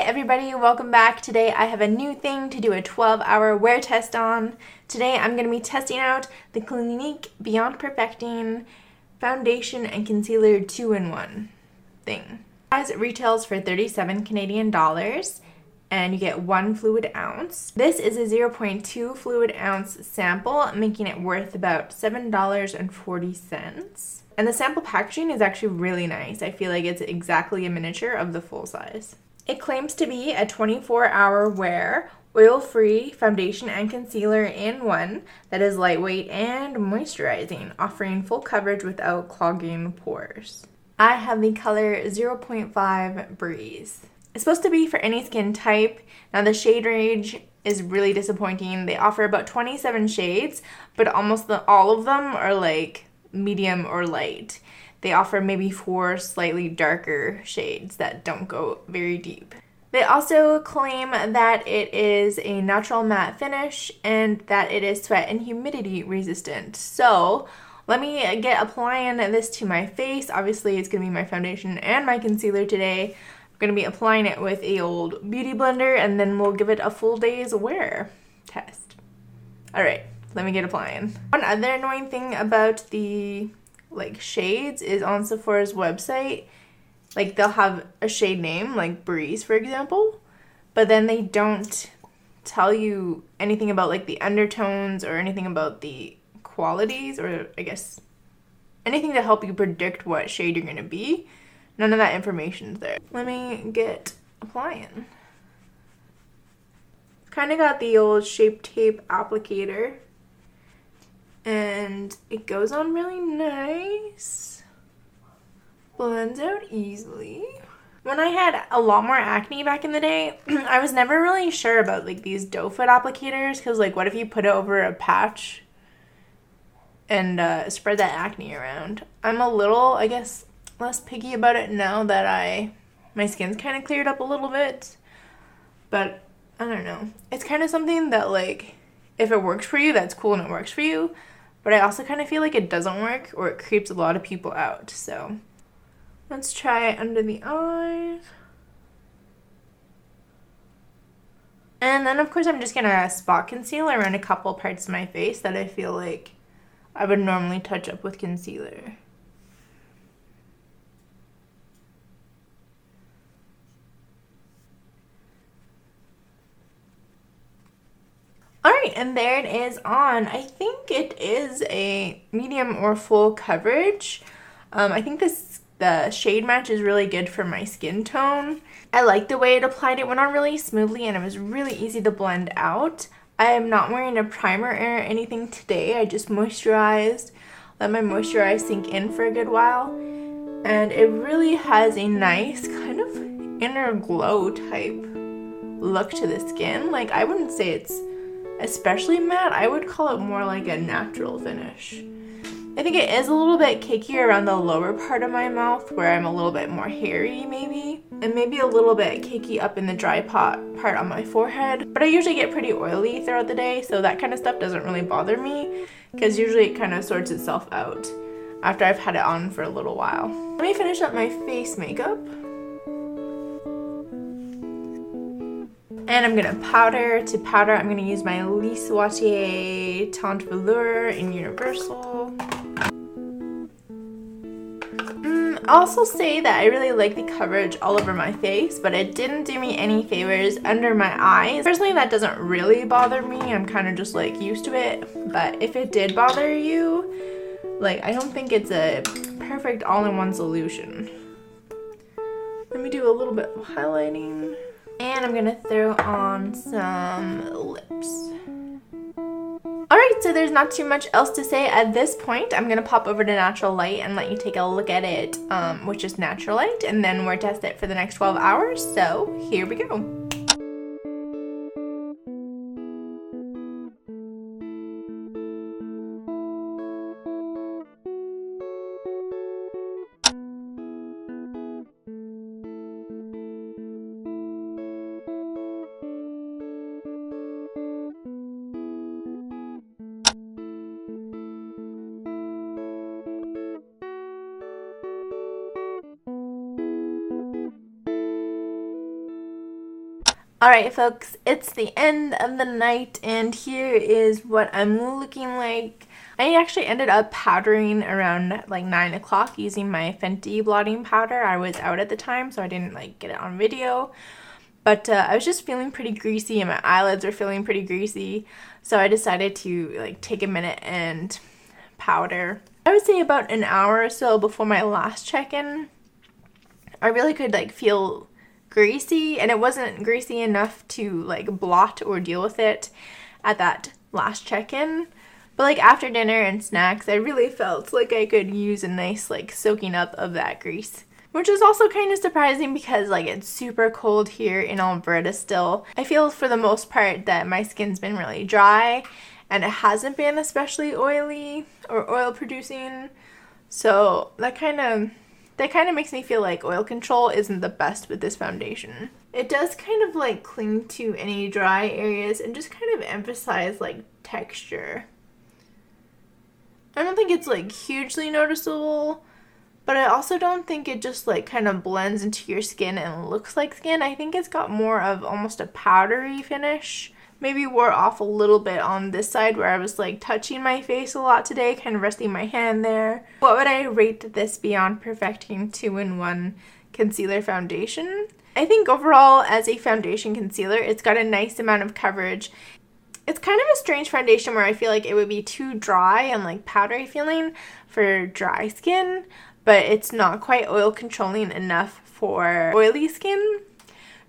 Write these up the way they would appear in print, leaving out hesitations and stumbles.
everybody, welcome back. Today I have a new thing to do a 12-hour wear test on. Today I'm going to be testing out the Clinique Beyond Perfecting Foundation and Concealer 2-in-1 thing. It retails for 37 Canadian dollars and you get 1 fluid ounce. This is a 0.2 fluid ounce sample, making it worth about $7.40. And the sample packaging is actually really nice. I feel like it's exactly a miniature of the full size. It claims to be a 24-hour wear, oil-free foundation and concealer in one that is lightweight and moisturizing, offering full coverage without clogging pores. I have the color 0.5 Breeze. It's supposed to be for any skin type. Now the shade range is really disappointing. They offer about 27 shades, but almost all of them are like medium or light. They offer maybe 4 slightly darker shades that don't go very deep. They also claim that it is a natural matte finish and that it is sweat and humidity resistant. So let me get applying this to my face. Obviously it's going to be my foundation and my concealer today. I'm going to be applying it with a old beauty blender and then we'll give it a full day's wear test. Alright, let me get applying. One other annoying thing about the shades is on Sephora's website, they'll have a shade name like Breeze for example, but then they don't tell you anything about the undertones or anything about the qualities, or I guess anything to help you predict what shade you're gonna be. None of that information's there. Let me get applying. Kind of got the old Shape Tape applicator and it goes on really nice, blends out easily. When I had a lot more acne back in the day, I was never really sure about these doe foot applicators, because what if you put it over a patch and spread that acne around? I'm a little, I guess, less picky about it now that my skin's kind of cleared up a little bit, but I don't know. It's kind of something that if it works for you, that's cool and it works for you. But I also kind of feel like it doesn't work or it creeps a lot of people out. So let's try it under the eyes. And then of course I'm just going to spot conceal around a couple parts of my face that I feel like I would normally touch up with concealer. Alright, and there it is on. I think it is a medium or full coverage. I think the shade match is really good for my skin tone. I like the way it applied. It went on really smoothly and it was really easy to blend out. I am not wearing a primer or anything today. I just moisturized, let my moisturize sink in for a good while. And it really has a nice kind of inner glow type look to the skin. I wouldn't say it's especially matte. I would call it more like a natural finish. I think it is a little bit cakey around the lower part of my mouth where I'm a little bit more hairy maybe, and maybe a little bit cakey up in the dry part on my forehead. But I usually get pretty oily throughout the day, so that kind of stuff doesn't really bother me because usually it kind of sorts itself out after I've had it on for a little while. Let me finish up my face makeup. And I'm going to powder. To powder, I'm going to use my Lise Watier Teint Velour in Universal. I'll also say that I really like the coverage all over my face, but it didn't do me any favors under my eyes. Personally, that doesn't really bother me. I'm kind of just used to it. But if it did bother you, I don't think it's a perfect all-in-one solution. Let me do a little bit of highlighting. And I'm gonna throw on some lips. Alright, so there's not too much else to say at this point. I'm gonna pop over to natural light and let you take a look at it with just natural light, and then we're test it for the next 12 hours. So here we go. Alright folks, it's the end of the night and here is what I'm looking like. I actually ended up powdering around like 9 o'clock using my Fenty blotting powder. I was out at the time so I didn't like get it on video. But I was just feeling pretty greasy and my eyelids were feeling pretty greasy. So I decided to like take a minute and powder. I would say about an hour or so before my last check-in, I really could like feel greasy, and it wasn't greasy enough to like blot or deal with it at that last check-in. But like after dinner and snacks, I really felt like I could use a nice like soaking up of that grease. Which is also kind of surprising because like it's super cold here in Alberta still. I feel for the most part that my skin's been really dry and it hasn't been especially oily or oil producing. So that kind of makes me feel like oil control isn't the best with this foundation. It does kind of like cling to any dry areas and just kind of emphasize like texture. I don't think it's like hugely noticeable, but I also don't think it just like kind of blends into your skin and looks like skin. I think it's got more of almost a powdery finish. Maybe wore off a little bit on this side where I was like touching my face a lot today, kind of resting my hand there. What would I rate this Beyond Perfecting 2-in-1 concealer foundation? I think overall as a foundation concealer, it's got a nice amount of coverage. It's kind of a strange foundation where I feel like it would be too dry and like powdery feeling for dry skin, but it's not quite oil controlling enough for oily skin.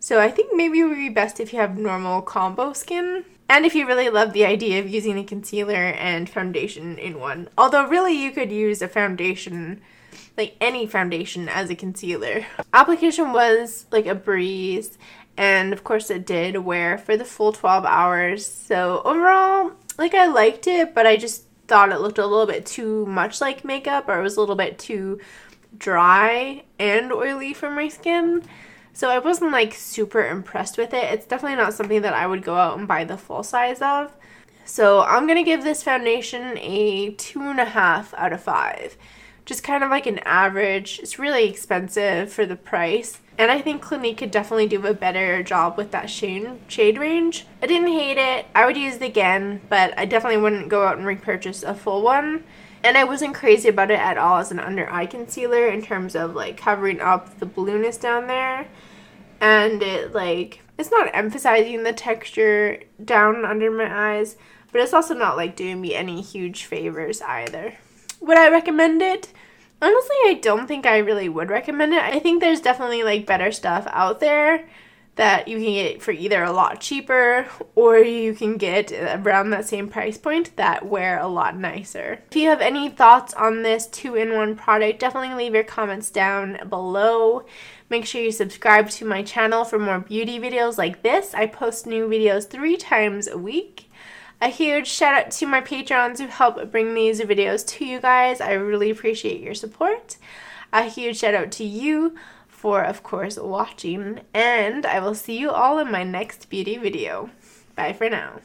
So I think maybe it would be best if you have normal combo skin. And if you really love the idea of using a concealer and foundation in one. Although really you could use a foundation, like any foundation, as a concealer. Application was like a breeze. And of course it did wear for the full 12 hours. So overall, like I liked it, but I just thought it looked a little bit too much like makeup, or it was a little bit too dry and oily for my skin. So I wasn't like super impressed with it. It's definitely not something that I would go out and buy the full size of. So I'm going to give this foundation a 2.5 out of 5. Just kind of like an average. It's really expensive for the price. And I think Clinique could definitely do a better job with that shade range. I didn't hate it. I would use it again, but I definitely wouldn't go out and repurchase a full one. And I wasn't crazy about it at all as an under eye concealer in terms of like covering up the blueness down there. And it like, it's not emphasizing the texture down under my eyes, but it's also not like doing me any huge favors either. Would I recommend it? Honestly, I don't think I really would recommend it. I think there's definitely like better stuff out there that you can get for either a lot cheaper or you can get around that same price point that wear a lot nicer. If you have any thoughts on this 2-in-1 product, definitely leave your comments down below. Make sure you subscribe to my channel for more beauty videos like this. I post new videos 3 times a week. A huge shout out to my patrons who help bring these videos to you guys. I really appreciate your support. A huge shout out to you for, of course, watching, and I will see you all in my next beauty video. Bye for now.